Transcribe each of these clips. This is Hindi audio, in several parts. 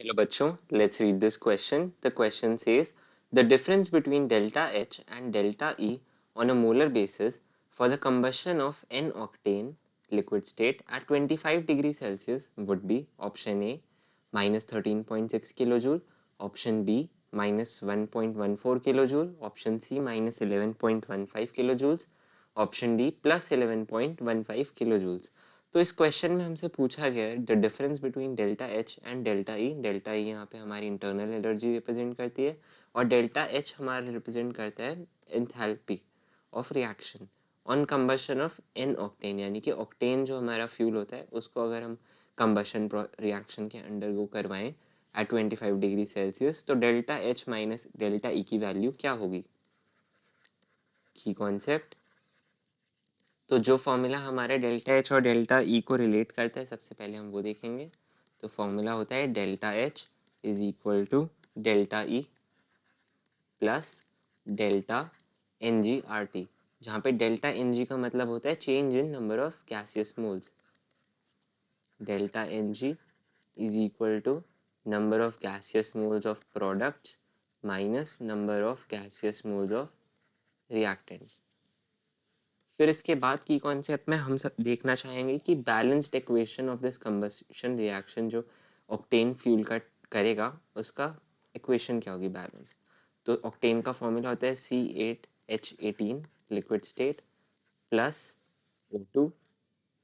Hello bachcho, let's read this question. The question says the difference between delta H and delta E on a molar basis for the combustion of N-octane liquid state at 25 degrees Celsius would be option A minus 13.6 kilojoule, option B minus 1.14 kilojoule, option C minus 11.15 kilojoules, option D plus 11.15 kilojoules. तो इस क्वेश्चन में हमसे पूछा गया है the difference between delta H and delta E यहाँ पे हमारी इंटरनल एनर्जी रिप्रेजेंट करती है और डेल्टा एच हमारा रिप्रेजेंट करता है enthalpy of reaction on combustion of an octane, यानी कि ऑक्टेन जो हमारा फ्यूल होता है उसको अगर हम कंबशन रिएक्शन के अंडर गो करवाएं एट 25 डिग्री सेल्सियस तो delta H minus delta E की वैल्यू क्या होगी। की कॉन्सेप्ट, तो जो फॉर्मूला हमारे डेल्टा एच और डेल्टा ई को रिलेट करता है सबसे पहले हम वो देखेंगे। तो फॉर्मूला होता है delta H is equal to delta E plus delta n g R T, जहाँ पे डेल्टा एन जी का मतलब होता है change in number of gaseous moles. Delta n g is equal to number of gaseous moles of products minus number of gaseous moles of reactants. फिर इसके बाद की कॉन्सेप्ट में हम सब देखना चाहेंगे कि balanced equation of this combustion reaction जो ऑक्टेन फ्यूल का करेगा उसका इक्वेशन क्या होगी बैलेंस। तो ऑक्टेन का फॉर्मूला होता है C8H18 liquid state plus O2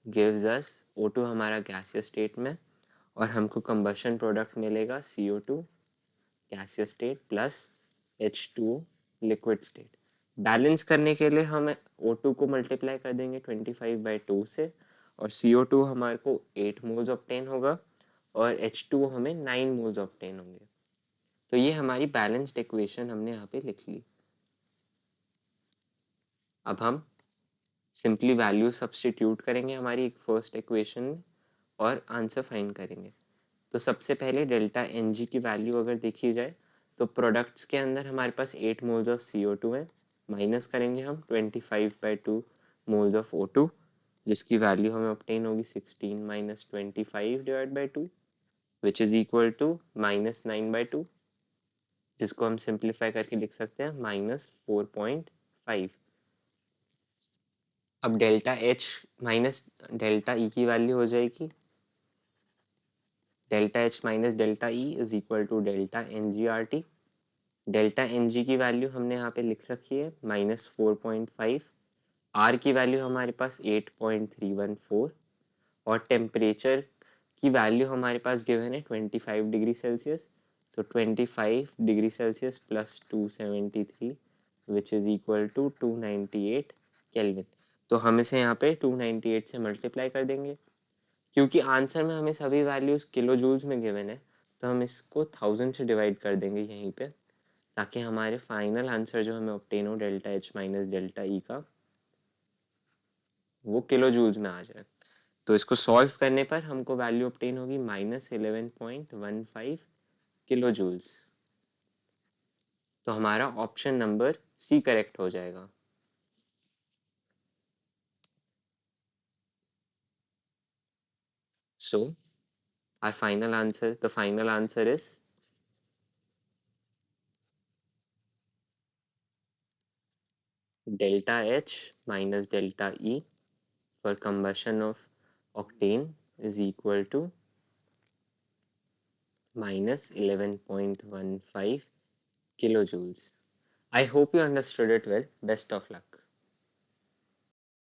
gives us O2 हमारा गैसियस स्टेट में और हमको कंबशन प्रोडक्ट मिलेगा CO2 gaseous state plus H2O liquid state. Balance करने के लिए हम O2 को मल्टीप्लाई कर देंगे 25/2 से और CO2 हमारे को 8 मोल्स ऑब्टेन होगा और H2O हमें 9 मोल्स ऑब्टेन होंगे। तो ये हमारी बैलेंस्ड इक्वेशन हमने यहाँ पे लिख ली। अब हम सिंपली वैल्यू सब्स्टिट्यूट करेंगे हमारी एक फर्स्ट इक्वेशन में और आंसर फाइंड करेंगे। तो सबसे पहले डेल्टा एन जी की वैल्यू अगर देखी जाए तो प्रोडक्ट्स के अंदर हमारे पास 8 मोल्स ऑफ CO2 है, माइनस करेंगे हम 25/2 मोल्स ऑफ O2 जिसकी वैल्यू हमें ऑब्टेन होगी 16 minus 25 divide by 2 which is equal to minus 9/2, जिसको हम सिंप्लीफाई करके लिख सकते हैं -4.5। अब delta H minus delta E की वैल्यू हो जाएगी delta H minus delta E is equal to delta n g R T. Delta n g की वैल्यू हमने यहाँ पे लिख रखी है -4.5, आर की वैल्यू हमारे पास 8.314 और टेम्परेचर की वैल्यू हमारे पास गिवन है 25 डिग्री सेल्सियस। तो 25 degree Celsius plus 273 which is equal to 298 kelvin. तो हम इसे यहाँ पे 298 से मल्टीप्लाई कर देंगे। क्योंकि आंसर में हमें सभी वैल्यूज किलो जूल्स में गिवन है तो हम इसको 1000 से डिवाइड कर देंगे यहीं पे, ताकि हमारे फाइनल आंसर जो हमें ऑब्टेन हो डेल्टा एच माइनस डेल्टा ई का वो किलो जूल्स में आ जाए। तो इसको सॉल्व करने पर हमको वैल्यू ऑब्टेन होगी -11.15 किलो जूल्स। तो हमारा ऑप्शन नंबर सी करेक्ट हो जाएगा। सो our final answer, the final answer is delta H minus delta E for combustion of octane is equal to -11.15 kilojoules. I hope you understood it well. Best of luck.